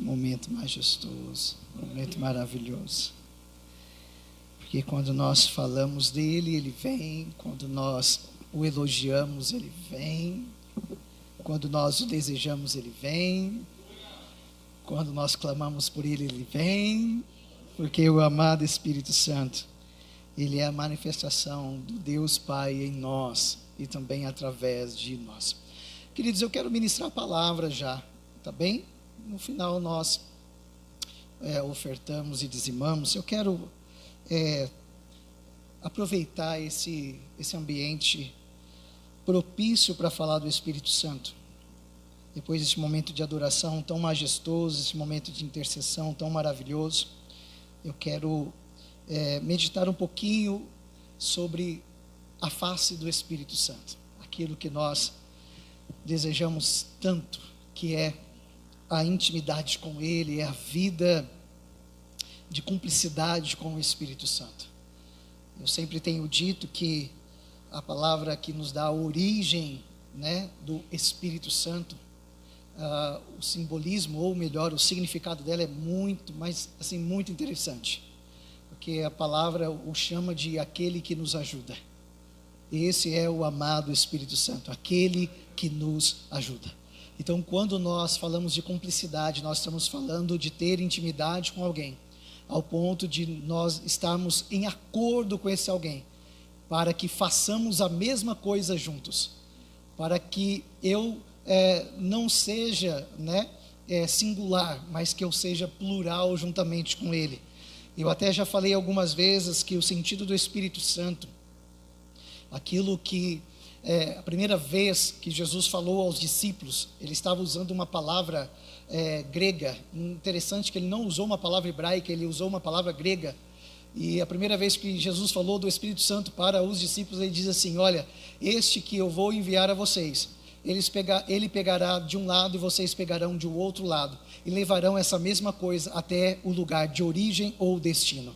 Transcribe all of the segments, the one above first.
Momento majestoso, momento maravilhoso. Porque quando nós falamos dele, ele vem. Quando nós o elogiamos, ele vem. Quando nós o desejamos, ele vem. Quando nós clamamos por ele, ele vem. Porque o amado Espírito Santo, ele é a manifestação do Deus Pai em nós e também através de nós. Queridos, eu quero ministrar a palavra já, tá bem? No final nós ofertamos e dizimamos. Eu quero aproveitar esse ambiente propício para falar do Espírito Santo. Depois desse momento de adoração tão majestoso, esse momento de intercessão tão maravilhoso, eu quero meditar um pouquinho sobre a face do Espírito Santo. Aquilo que nós desejamos tanto, que é a intimidade com Ele, é a vida de cumplicidade com o Espírito Santo. Eu sempre tenho dito que a palavra que nos dá a origem, do Espírito Santo, o simbolismo, ou melhor, o significado dela é muito, mas assim, muito interessante. Porque a palavra o chama de aquele que nos ajuda. Esse é o amado Espírito Santo, aquele que nos ajuda. Então, quando nós falamos de cumplicidade, nós estamos falando de ter intimidade com alguém, ao ponto de nós estarmos em acordo com esse alguém, para que façamos a mesma coisa juntos, para que eu não seja singular, mas que eu seja plural juntamente com ele. Eu até já falei algumas vezes que o sentido do Espírito Santo, aquilo que a primeira vez que Jesus falou aos discípulos, ele estava usando uma palavra grega. Interessante que ele não usou uma palavra hebraica, ele usou uma palavra grega. E a primeira vez que Jesus falou do Espírito Santo para os discípulos, ele diz assim: olha, este que eu vou enviar a vocês, ele pegará de um lado e vocês pegarão de outro lado, e levarão essa mesma coisa até o lugar de origem ou destino.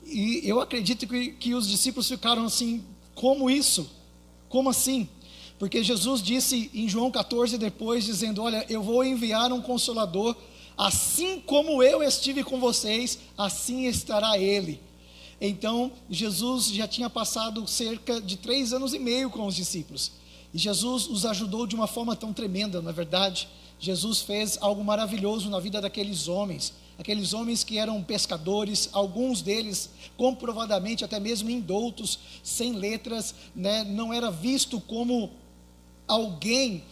E eu acredito que os discípulos ficaram assim: como isso? Como assim? Porque Jesus disse em João 14 depois, dizendo: olha, eu vou enviar um Consolador, assim como eu estive com vocês, assim estará ele. Então, Jesus já tinha passado cerca de 3 anos e meio com os discípulos, e Jesus os ajudou de uma forma tão tremenda. Na verdade, Jesus fez algo maravilhoso na vida daqueles homens que eram pescadores, alguns deles comprovadamente até mesmo indoutos, sem letras, não era visto como alguém,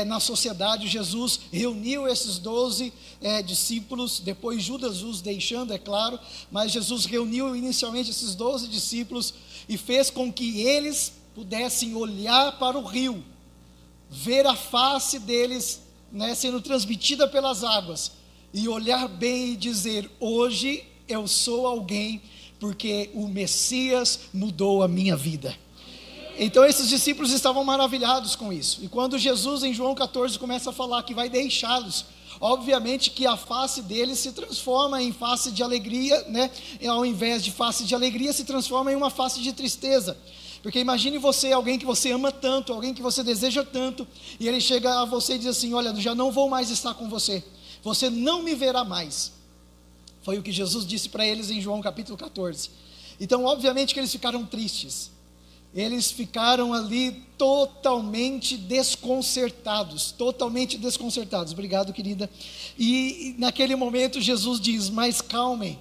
na sociedade. Jesus reuniu esses 12 discípulos, depois Judas os deixando, é claro, mas Jesus reuniu inicialmente esses 12 discípulos e fez com que eles pudessem olhar para o rio, ver a face deles, sendo transmitida pelas águas, e olhar bem e dizer: hoje eu sou alguém, porque o Messias mudou a minha vida. Então esses discípulos estavam maravilhados com isso. E quando Jesus em João 14 começa a falar que vai deixá-los, obviamente que a face deles se transforma em face de alegria, ao invés de face de alegria, se transforma em uma face de tristeza. Porque imagine você, alguém que você ama tanto, alguém que você deseja tanto, e ele chega a você e diz assim: olha, já não vou mais estar com você, você não me verá mais. Foi o que Jesus disse para eles em João capítulo 14. Então obviamente que eles ficaram tristes, eles ficaram ali totalmente desconcertados, obrigado, querida. E naquele momento Jesus diz: mas calmem,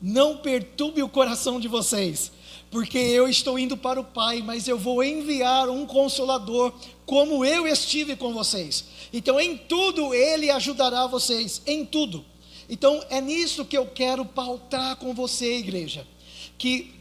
não perturbe o coração de vocês, porque eu estou indo para o Pai, mas eu vou enviar um Consolador, como eu estive com vocês. Então em tudo Ele ajudará vocês, em tudo. Então é nisso que eu quero pautar com você, igreja. Que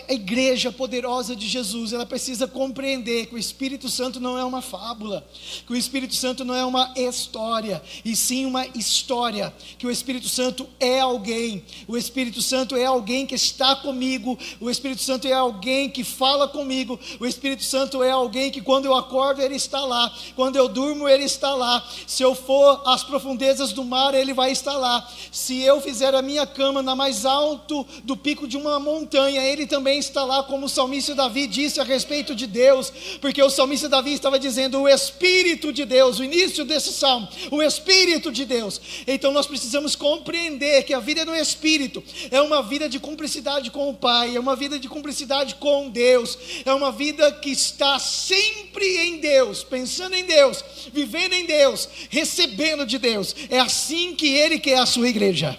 a igreja poderosa de Jesus, ela precisa compreender que o Espírito Santo não é uma fábula, que o Espírito Santo não é uma história, e sim uma história, que o Espírito Santo é alguém, o Espírito Santo é alguém que está comigo, o Espírito Santo é alguém que fala comigo, o Espírito Santo é alguém que quando eu acordo Ele está lá, quando eu durmo Ele está lá, se eu for às profundezas do mar Ele vai estar lá, se eu fizer a minha cama na mais alto do pico de uma montanha, montanha, ele também está lá, como o salmista Davi disse a respeito de Deus, porque o salmista Davi estava dizendo o Espírito de Deus, o início desse salmo, o Espírito de Deus. Então nós precisamos compreender que a vida no Espírito é uma vida de cumplicidade com o Pai, é uma vida de cumplicidade com Deus, é uma vida que está sempre em Deus, pensando em Deus, vivendo em Deus, recebendo de Deus. É assim que Ele quer a sua igreja.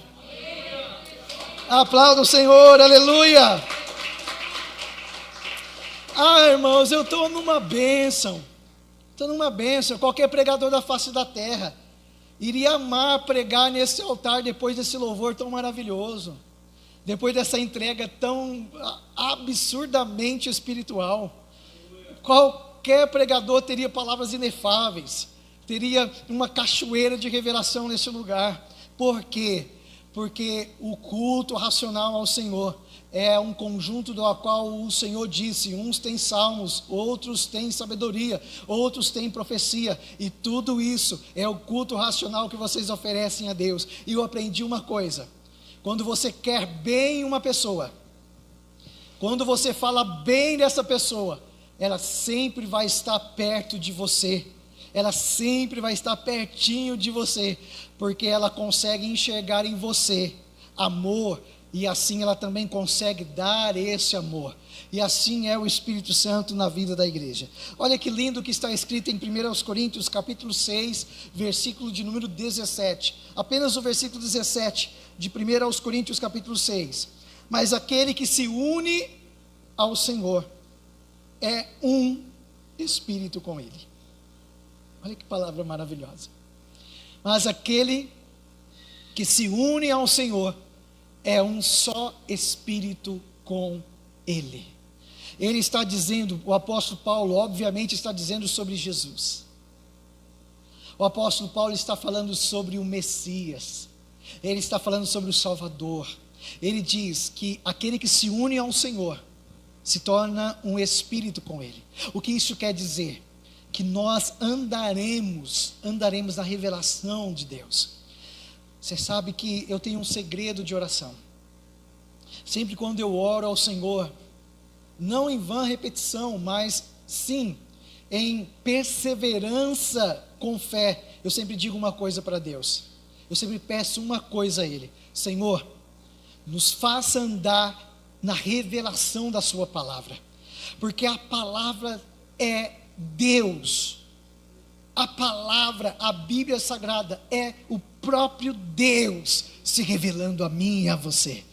Aplauda o Senhor, aleluia. Irmãos, eu estou numa bênção. Qualquer pregador da face da terra iria amar pregar nesse altar depois desse louvor tão maravilhoso, depois dessa entrega tão absurdamente espiritual. Qualquer pregador teria palavras inefáveis, teria uma cachoeira de revelação nesse lugar. Por quê? Porque o culto racional ao Senhor é um conjunto do qual o Senhor disse, uns têm salmos, outros têm sabedoria, outros têm profecia, e tudo isso é o culto racional que vocês oferecem a Deus. E eu aprendi uma coisa: quando você quer bem uma pessoa, quando você fala bem dessa pessoa, ela sempre vai estar perto de você, ela sempre vai estar pertinho de você, porque ela consegue enxergar em você amor, e assim ela também consegue dar esse amor. E assim é o Espírito Santo na vida da igreja. Olha que lindo que está escrito em 1 Coríntios capítulo 6, versículo de número 17, apenas o versículo 17 de 1 Coríntios capítulo 6. Mas aquele que se une ao Senhor é um Espírito com Ele. Olha que palavra maravilhosa. Mas aquele que se une ao Senhor é um só Espírito com Ele. Ele está dizendo, o apóstolo Paulo obviamente está dizendo sobre Jesus. O apóstolo Paulo está falando sobre o Messias. Ele está falando sobre o Salvador. Ele diz que aquele que se une ao Senhor se torna um Espírito com Ele. O que isso quer dizer? Que nós andaremos na revelação de Deus. Você sabe que eu tenho um segredo de oração. Sempre quando eu oro ao Senhor, não em vã repetição, mas sim em perseverança com fé, eu sempre digo uma coisa para Deus. Eu sempre peço uma coisa a Ele: Senhor, nos faça andar na revelação da sua palavra, porque a palavra é Deus. A palavra, a Bíblia Sagrada é o próprio Deus se revelando a mim e a você.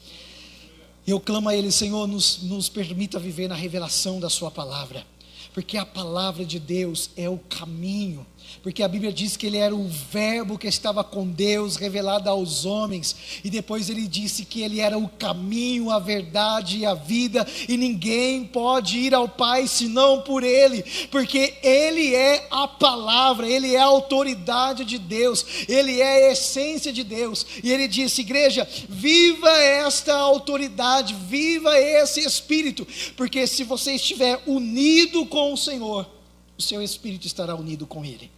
Eu clamo a Ele: Senhor, nos permita viver na revelação da sua palavra, porque a palavra de Deus é o caminho, porque a Bíblia diz que Ele era o verbo que estava com Deus, revelado aos homens, e depois Ele disse que Ele era o caminho, a verdade e a vida, e ninguém pode ir ao Pai senão por Ele, porque Ele é a palavra, Ele é a autoridade de Deus, Ele é a essência de Deus. E Ele disse: igreja, viva esta autoridade, viva esse Espírito, porque se você estiver unido com o Senhor, o seu Espírito estará unido com Ele.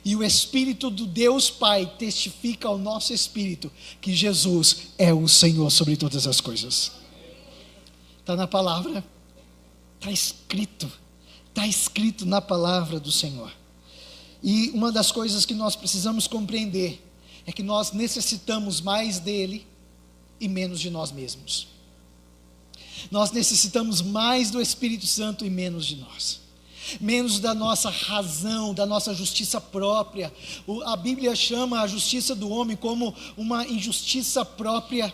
E o Espírito do Deus Pai testifica ao nosso Espírito que Jesus é o Senhor sobre todas as coisas. Está na palavra, está escrito na palavra do Senhor. E uma das coisas que nós precisamos compreender é que nós necessitamos mais dele e menos de nós mesmos. Nós necessitamos mais do Espírito Santo e menos de nós. Menos da nossa razão, da nossa justiça própria. A Bíblia chama a justiça do homem como uma injustiça própria.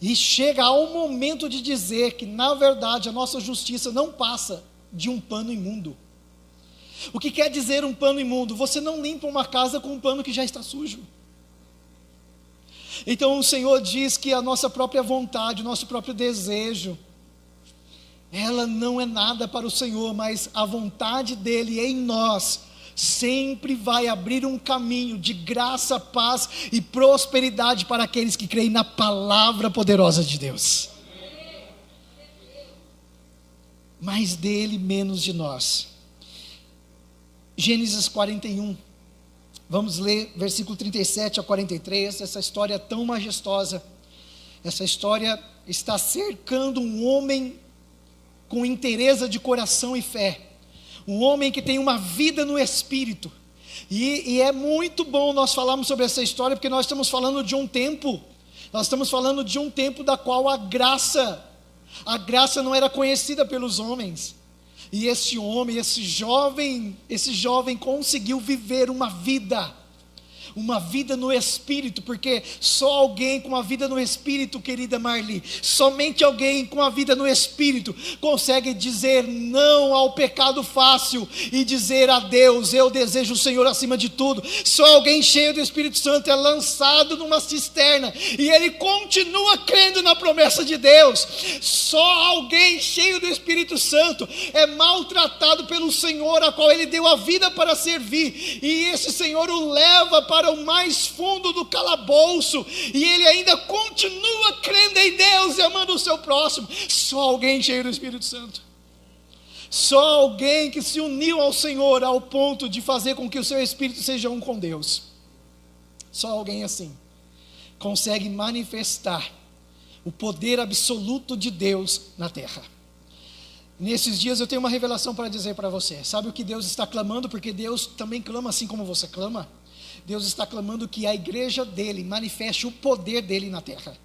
E chega ao momento de dizer que, na verdade, a nossa justiça não passa de um pano imundo. O que quer dizer um pano imundo? Você não limpa uma casa com um pano que já está sujo. Então o Senhor diz que a nossa própria vontade, o nosso próprio desejo, ela não é nada para o Senhor, mas a vontade dEle em nós sempre vai abrir um caminho de graça, paz e prosperidade para aqueles que creem na palavra poderosa de Deus. Mais dEle, menos de nós. Gênesis 41, vamos ler versículo 37 a 43, essa história tão majestosa. Essa história está cercando um homem com inteireza de coração e fé, um homem que tem uma vida no Espírito, e é muito bom nós falarmos sobre essa história, porque nós estamos falando de um tempo, da qual a graça não era conhecida pelos homens, e esse homem, esse jovem conseguiu viver uma vida no Espírito, porque só alguém com a vida no Espírito, querida Marli, somente alguém com a vida no Espírito consegue dizer não ao pecado fácil e dizer a Deus: eu desejo o Senhor acima de tudo. Só alguém cheio do Espírito Santo é lançado numa cisterna e ele continua crendo na promessa de Deus. Só alguém cheio do Espírito Santo é maltratado pelo Senhor, a qual ele deu a vida para servir, e esse Senhor o leva para o mais fundo do calabouço, e ele ainda continua crendo em Deus e amando o seu próximo. Só alguém cheio do Espírito Santo, só alguém que se uniu ao Senhor ao ponto de fazer com que o seu espírito seja um com Deus, só alguém assim consegue manifestar o poder absoluto de Deus na terra. Nesses dias eu tenho uma revelação para dizer para você. Sabe o que Deus está clamando? Porque Deus também clama assim como você clama. Deus está clamando que a igreja dele manifeste o poder dele na terra.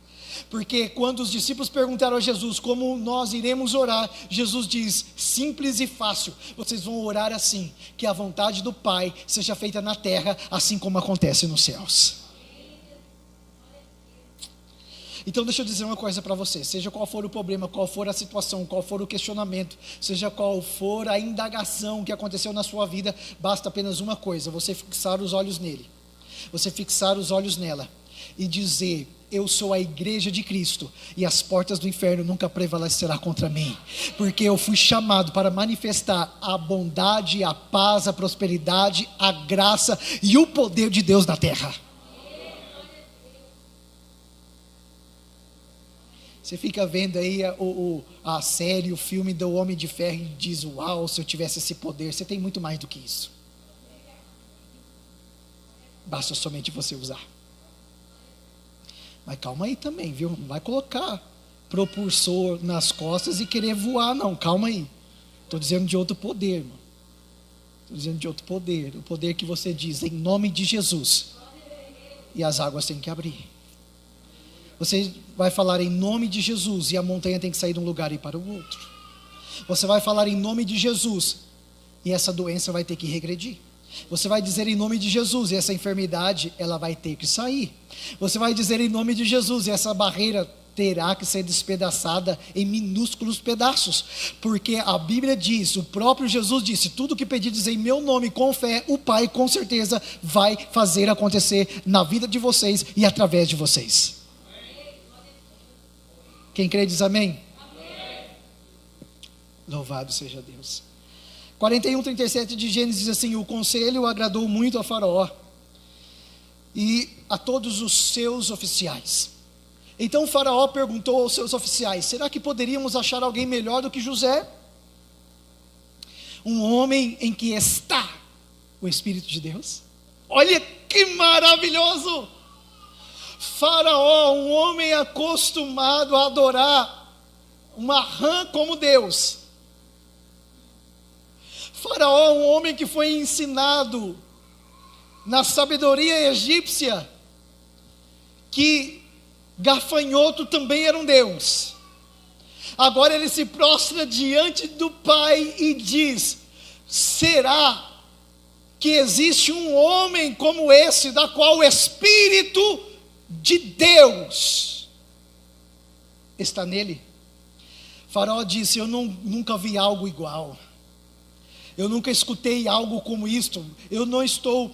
Porque quando os discípulos perguntaram a Jesus como nós iremos orar, Jesus diz: simples e fácil, vocês vão orar assim, que a vontade do Pai seja feita na terra, assim como acontece nos céus. Então deixa eu dizer uma coisa para você: seja qual for o problema, qual for a situação, qual for o questionamento, seja qual for a indagação que aconteceu na sua vida, basta apenas uma coisa: você fixar os olhos nele, você fixar os olhos nela e dizer: eu sou a igreja de Cristo, e as portas do inferno nunca prevalecerão contra mim, porque eu fui chamado para manifestar a bondade, a paz, a prosperidade, a graça e o poder de Deus na terra. Você fica vendo aí a série, o filme do Homem de Ferro e diz: uau, se eu tivesse esse poder. Você tem muito mais do que isso. Basta somente você usar. Mas calma aí também, viu? Não vai colocar propulsor nas costas e querer voar, não. Calma aí. Estou dizendo de outro poder, irmão. Estou dizendo de outro poder. O poder que você diz: em nome de Jesus. E as águas têm que abrir. Você vai falar em nome de Jesus e a montanha tem que sair de um lugar e ir para o outro. Você vai falar em nome de Jesus e essa doença vai ter que regredir. Você vai dizer em nome de Jesus e essa enfermidade ela vai ter que sair. Você vai dizer em nome de Jesus e essa barreira terá que ser despedaçada em minúsculos pedaços, porque a Bíblia diz, o próprio Jesus disse: tudo que pedires em meu nome com fé, o Pai com certeza vai fazer acontecer na vida de vocês e através de vocês. Quem crê diz amém? Amém. Louvado seja Deus. 41:37 de Gênesis diz assim: o conselho agradou muito a Faraó e a todos os seus oficiais. Então Faraó perguntou aos seus oficiais: será que poderíamos achar alguém melhor do que José? Um homem em que está o Espírito de Deus. Olha que maravilhoso! Faraó, um homem acostumado a adorar uma rã como Deus. Faraó, um homem que foi ensinado na sabedoria egípcia que gafanhoto também era um Deus. Agora ele se prostra diante do Pai e diz: será que existe um homem como esse, da qual o Espírito de Deus está nele? Faraó disse: eu nunca vi algo igual, eu nunca escutei algo como isto. Eu não estou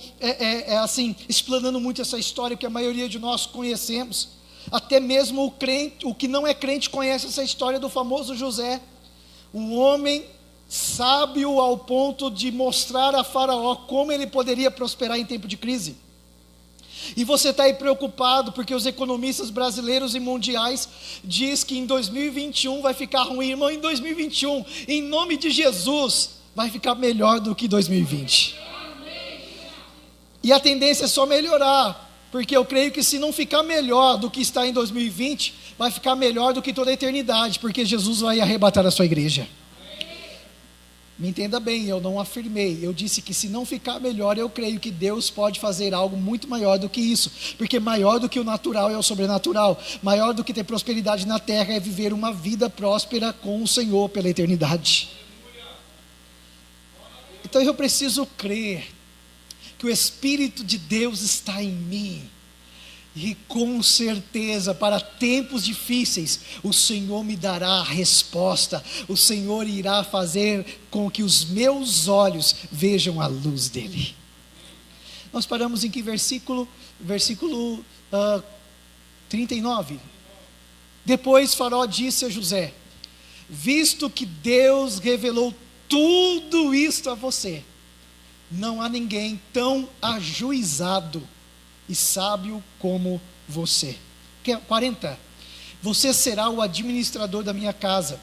assim explanando muito essa história que a maioria de nós conhecemos. Até mesmo o crente, o que não é crente, conhece essa história do famoso José, um homem sábio ao ponto de mostrar a Faraó como ele poderia prosperar em tempo de crise. E você está aí preocupado porque os economistas brasileiros e mundiais diz que em 2021 vai ficar ruim. Irmão, em 2021, em nome de Jesus, vai ficar melhor do que 2020. E a tendência é só melhorar. Porque eu creio que se não ficar melhor do que está em 2020, vai ficar melhor do que toda a eternidade, porque Jesus vai arrebatar a sua igreja. Me entenda bem, eu não afirmei, eu disse que se não ficar melhor, eu creio que Deus pode fazer algo muito maior do que isso, porque maior do que o natural é o sobrenatural, maior do que ter prosperidade na terra é viver uma vida próspera com o Senhor pela eternidade. Então eu preciso crer que o Espírito de Deus está em mim, e com certeza, para tempos difíceis, o Senhor me dará a resposta, o Senhor irá fazer com que os meus olhos vejam a luz dEle. Nós paramos em que versículo? Versículo 39. Depois Faraó disse a José: visto que Deus revelou tudo isto a você, não há ninguém tão ajuizado e sábio como você. 40. Você será o administrador da minha casa,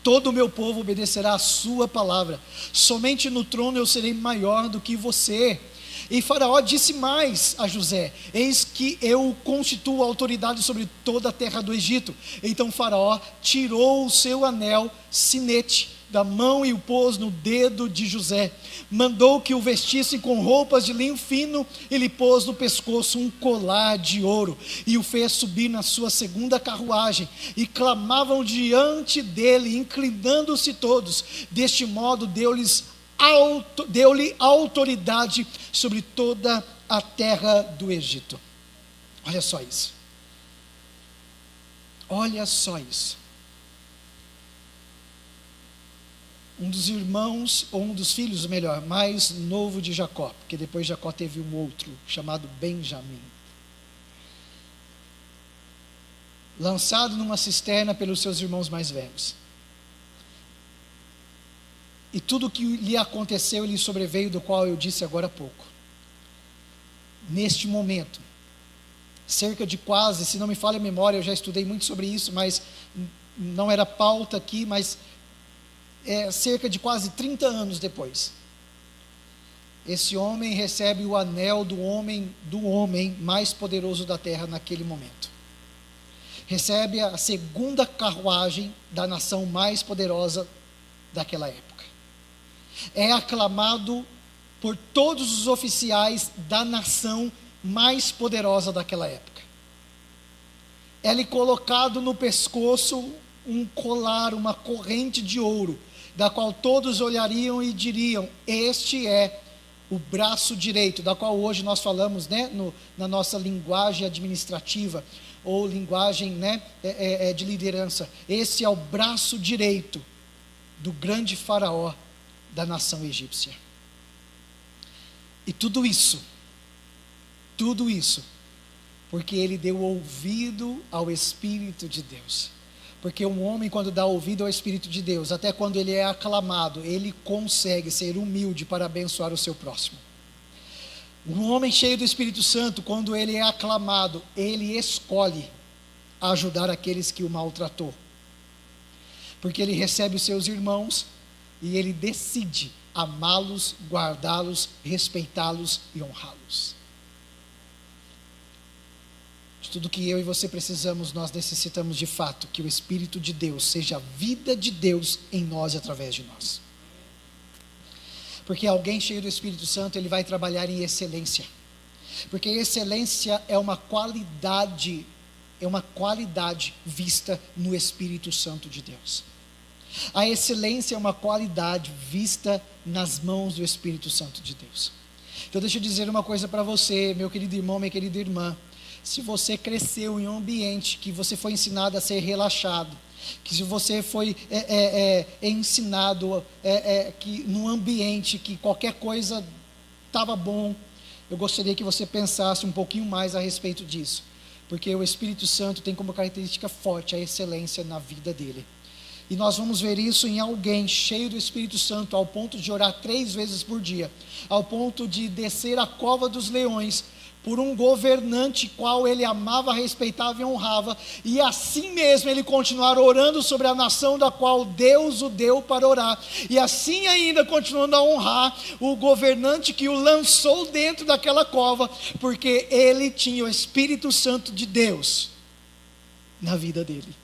todo o meu povo obedecerá a sua palavra, somente no trono eu serei maior do que você. E Faraó disse mais a José: eis que eu constituo autoridade sobre toda a terra do Egito. Então Faraó tirou o seu anel sinete da mão e o pôs no dedo de José, mandou que o vestissem com roupas de linho fino e lhe pôs no pescoço um colar de ouro, e o fez subir na sua segunda carruagem, e clamavam diante dele, inclinando-se todos. Deste modo deu-lhe autoridade sobre toda a terra do Egito. Olha só isso. Olha só isso. Um dos irmãos, ou um dos filhos, melhor, mais novo de Jacó, porque depois Jacó teve um outro, chamado Benjamim, lançado numa cisterna pelos seus irmãos mais velhos. E tudo o que lhe aconteceu, lhe sobreveio, do qual eu disse agora há pouco. Neste momento, cerca de quase, se não me falha a memória, eu já estudei muito sobre isso, mas não era pauta aqui, mas cerca de quase 30 anos depois, esse homem recebe o anel do homem mais poderoso da terra naquele momento. Recebe a segunda carruagem da nação mais poderosa daquela época. É aclamado por todos os oficiais da nação mais poderosa daquela época. É-lhe colocado no pescoço um colar, uma corrente de ouro, da qual todos olhariam e diriam: este é o braço direito, da qual hoje nós falamos, né, na nossa linguagem administrativa, ou linguagem, né, de liderança. Esse é o braço direito do grande faraó da nação egípcia. E tudo isso, porque ele deu ouvido ao Espírito de Deus. Porque um homem, quando dá ouvido ao Espírito de Deus, até quando ele é aclamado, ele consegue ser humilde para abençoar o seu próximo. Um homem cheio do Espírito Santo, quando ele é aclamado, ele escolhe ajudar aqueles que o maltratou. Porque ele recebe os seus irmãos e ele decide amá-los, guardá-los, respeitá-los e honrá-los. Tudo que eu e você precisamos, nós necessitamos de fato que o Espírito de Deus seja a vida de Deus em nós e através de nós. Porque alguém cheio do Espírito Santo, ele vai trabalhar em excelência. Porque excelência é uma qualidade vista no Espírito Santo de Deus. A excelência é uma qualidade vista nas mãos do Espírito Santo de Deus. Então deixa eu dizer uma coisa para você, meu querido irmão, minha querida irmã. Se você cresceu em um ambiente que você foi ensinado a ser relaxado, que se você foi ensinado que num ambiente que qualquer coisa estava bom, eu gostaria que você pensasse um pouquinho mais a respeito disso, porque o Espírito Santo tem como característica forte a excelência na vida dele. E nós vamos ver isso em alguém cheio do Espírito Santo, ao ponto de orar 3 vezes por dia, ao ponto de descer a cova dos leões, por um governante qual ele amava, respeitava e honrava, e assim mesmo ele continuar orando sobre a nação da qual Deus o deu para orar, e assim ainda continuando a honrar o governante que o lançou dentro daquela cova, porque ele tinha o Espírito Santo de Deus na vida dele.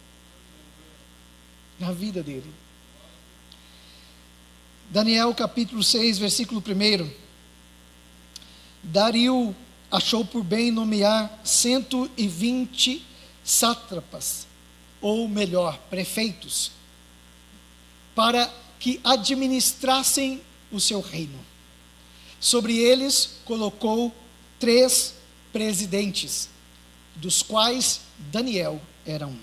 Na vida dele. Daniel capítulo 6, versículo 1. Dario achou por bem nomear 120 sátrapas, ou melhor, prefeitos, para que administrassem o seu reino. Sobre eles colocou 3 presidentes, dos quais Daniel era um.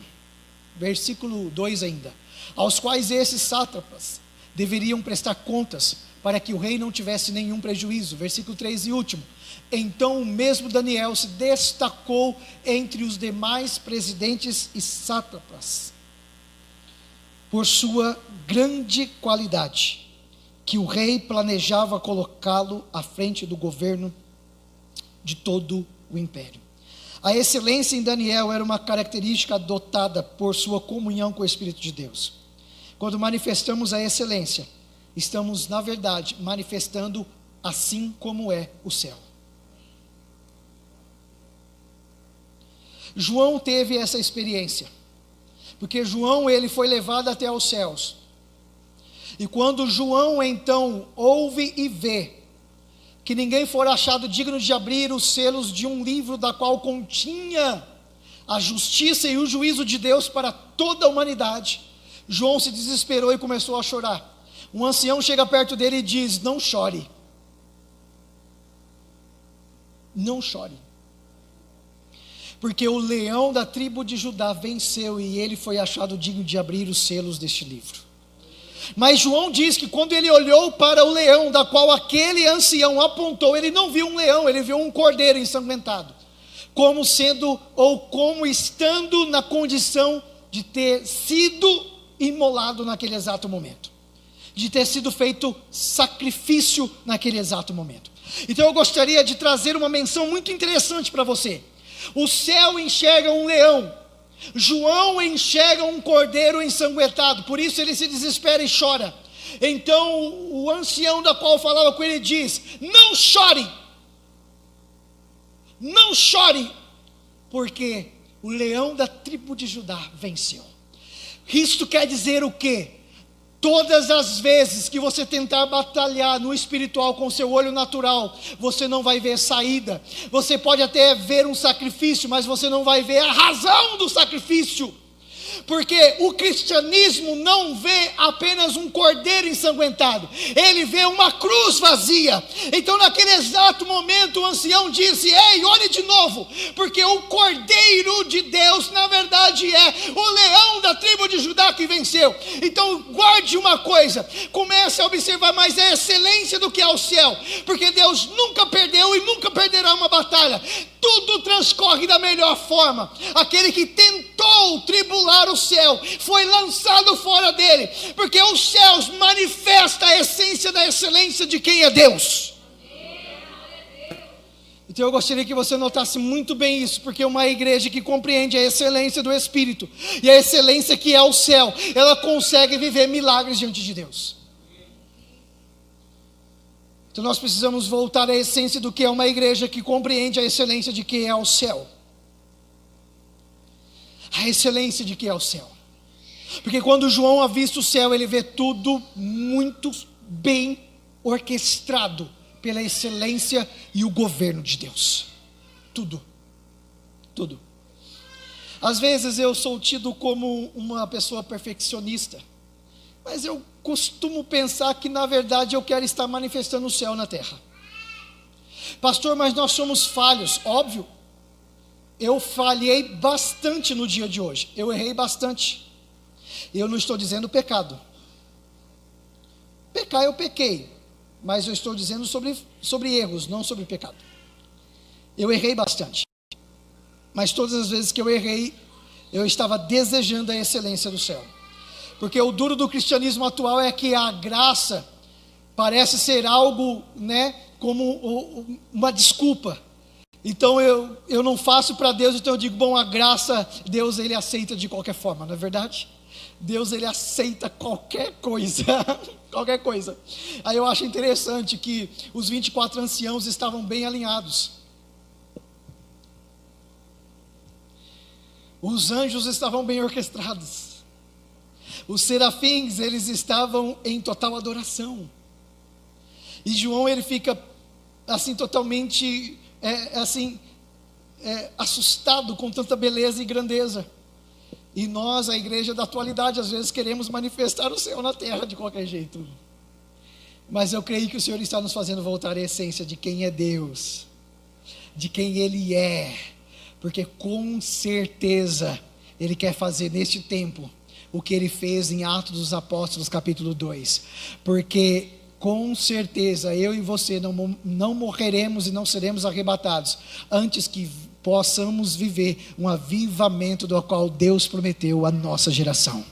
Versículo 2 ainda. Aos quais esses sátrapas deveriam prestar contas, para que o rei não tivesse nenhum prejuízo. Versículo 3 e último. Então o mesmo Daniel se destacou entre os demais presidentes e sátrapas, por sua grande qualidade, que o rei planejava colocá-lo à frente do governo de todo o império. A excelência em Daniel era uma característica adotada por sua comunhão com o Espírito de Deus. Quando manifestamos a excelência, estamos, na verdade, manifestando assim como é o céu. João teve essa experiência, porque João ele foi levado até os céus, e quando João então ouve e vê que ninguém for achado digno de abrir os selos de um livro da qual continha a justiça e o juízo de Deus para toda a humanidade, João se desesperou e começou a chorar. Um ancião chega perto dele e diz: não chore, não chore, porque o leão da tribo de Judá venceu e ele foi achado digno de abrir os selos deste livro. Mas João diz que quando ele olhou para o leão da qual aquele ancião apontou, ele não viu um leão, ele viu um cordeiro ensanguentado, como sendo ou como estando na condição de ter sido imolado naquele exato momento, de ter sido feito sacrifício naquele exato momento. Então eu gostaria de trazer uma menção muito interessante para você. O céu enxerga um leão, João enxerga um cordeiro ensanguentado, por isso ele se desespera e chora. Então o ancião da qual falava com ele diz: não chore, não chore, porque o leão da tribo de Judá venceu. Isto quer dizer o quê? Todas as vezes que você tentar batalhar no espiritual com seu olho natural, você não vai ver saída. Você pode até ver um sacrifício, mas você não vai ver a razão do sacrifício. Porque o cristianismo não vê apenas um cordeiro ensanguentado, ele vê uma cruz vazia. Então naquele exato momento o ancião disse: ei, olhe de novo, porque o cordeiro de Deus na verdade é o leão da tribo de Judá que venceu. Então guarde uma coisa, comece a observar mais a excelência do que é o céu, porque Deus nunca perdeu e nunca perderá uma batalha. Tudo transcorre da melhor forma. Aquele que tentou tribular o céu foi lançado fora dele, porque os céus manifestam a essência da excelência de quem é Deus. Então eu gostaria que você notasse muito bem isso, porque uma igreja que compreende a excelência do Espírito e a excelência que é o céu, ela consegue viver milagres diante de Deus. Então nós precisamos voltar à essência do que é uma igreja que compreende a excelência de que é o céu. A excelência de que é o céu. Porque quando João avista o céu, ele vê tudo muito bem orquestrado pela excelência e o governo de Deus. Tudo. Tudo. Às vezes eu sou tido como uma pessoa perfeccionista, mas eu costumo pensar que na verdade eu quero estar manifestando o céu na terra. Pastor, mas nós somos falhos. Óbvio, eu falhei bastante no dia de hoje, eu errei bastante. Eu não estou dizendo pecado. Pecar eu pequei, mas eu estou dizendo sobre erros, não sobre pecado. Eu errei bastante, mas todas as vezes que eu errei, eu estava desejando a excelência do céu. Porque o duro do cristianismo atual é que a graça parece ser algo, como uma desculpa. Então eu não faço para Deus, então eu digo, bom, a graça, Deus ele aceita de qualquer forma, não é verdade? Deus ele aceita qualquer coisa, qualquer coisa. Aí eu acho interessante que os 24 anciãos estavam bem alinhados. Os anjos estavam bem orquestrados. Os serafins, eles estavam em total adoração. E João, ele fica assim totalmente assustado com tanta beleza e grandeza. E nós, a igreja da atualidade, às vezes queremos manifestar o céu na terra de qualquer jeito. Mas eu creio que o Senhor está nos fazendo voltar à essência de quem é Deus, de quem Ele é, porque com certeza Ele quer fazer neste tempo o que Ele fez em Atos dos Apóstolos capítulo 2, porque com certeza eu e você não morreremos e não seremos arrebatados antes que possamos viver um avivamento do qual Deus prometeu à nossa geração.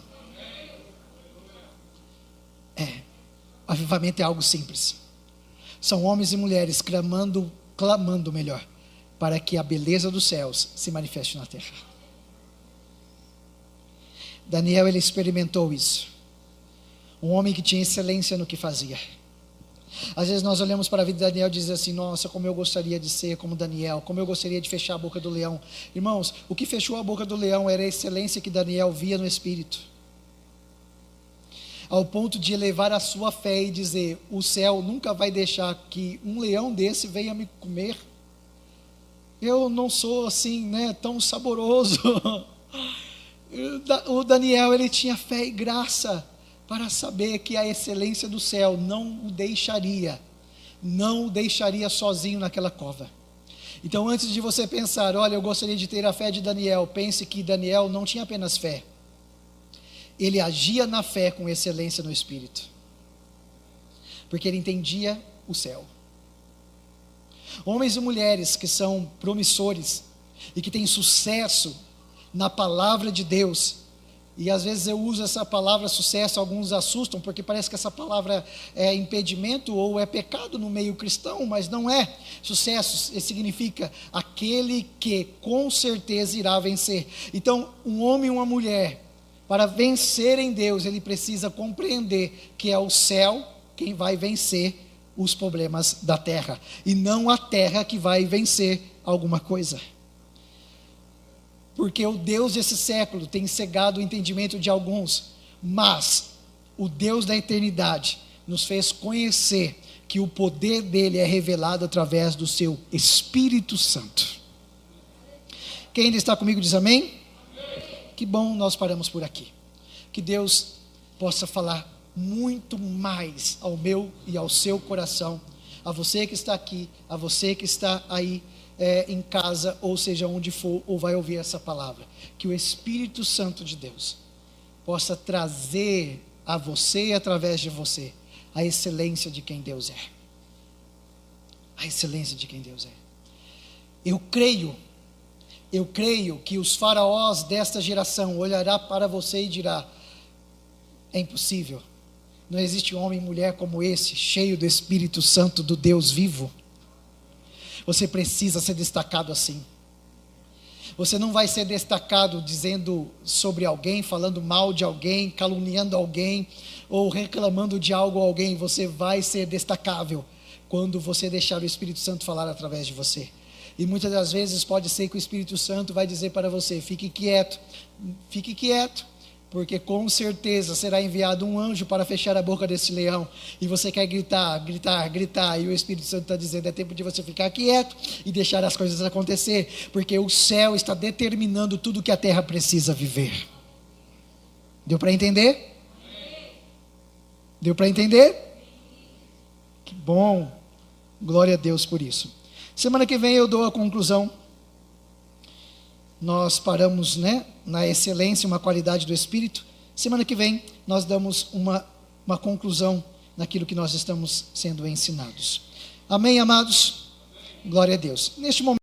Avivamento é algo simples. São homens e mulheres clamando melhor, para que a beleza dos céus se manifeste na terra. Daniel, ele experimentou isso. Um homem que tinha excelência no que fazia. Às vezes nós olhamos para a vida de Daniel e dizemos assim, nossa, como eu gostaria de ser como Daniel, como eu gostaria de fechar a boca do leão. Irmãos, o que fechou a boca do leão era a excelência que Daniel via no Espírito, ao ponto de elevar a sua fé e dizer, o céu nunca vai deixar que um leão desse venha me comer. Eu não sou assim, tão saboroso. O Daniel, ele tinha fé e graça para saber que a excelência do céu não o deixaria sozinho naquela cova. Então, antes de você pensar, olha, eu gostaria de ter a fé de Daniel, pense que Daniel não tinha apenas fé, ele agia na fé com excelência no Espírito, porque ele entendia o céu. Homens e mulheres que são promissores e que têm sucesso na palavra de Deus, e às vezes eu uso essa palavra sucesso, alguns assustam, porque parece que essa palavra é impedimento ou é pecado no meio cristão, mas não é. Sucesso significa aquele que com certeza irá vencer. Então, um homem e uma mulher, para vencer em Deus, ele precisa compreender que é o céu quem vai vencer os problemas da terra, e não a terra que vai vencer alguma coisa. Porque o Deus desse século tem cegado o entendimento de alguns, mas o Deus da eternidade nos fez conhecer que o poder dele é revelado através do seu Espírito Santo. Quem ainda está comigo diz amém? Amém. Que bom, nós paramos por aqui. Que Deus possa falar muito mais ao meu e ao seu coração, a você que está aqui, a você que está aí em casa, ou seja, onde for, ou vai ouvir essa palavra, que o Espírito Santo de Deus possa trazer a você e através de você a excelência de quem Deus é. A excelência de quem Deus é. Eu creio que os faraós desta geração olhará para você e dirá, é impossível, não existe homem e mulher como esse, cheio do Espírito Santo do Deus vivo. Você precisa ser destacado assim. Você não vai ser destacado dizendo sobre alguém, falando mal de alguém, caluniando alguém, ou reclamando de algo a alguém. Você vai ser destacável quando você deixar o Espírito Santo falar através de você. E muitas das vezes pode ser que o Espírito Santo vai dizer para você, fique quieto, porque com certeza será enviado um anjo para fechar a boca desse leão, e você quer gritar, e o Espírito Santo está dizendo, é tempo de você ficar quieto e deixar as coisas acontecer, porque o céu está determinando tudo que a terra precisa viver. Deu para entender? Deu para entender? Que bom, glória a Deus por isso. Semana que vem eu dou a conclusão. Nós paramos, na excelência, uma qualidade do Espírito. Semana que vem nós damos uma conclusão naquilo que nós estamos sendo ensinados. Amém, amados? Glória a Deus. Neste momento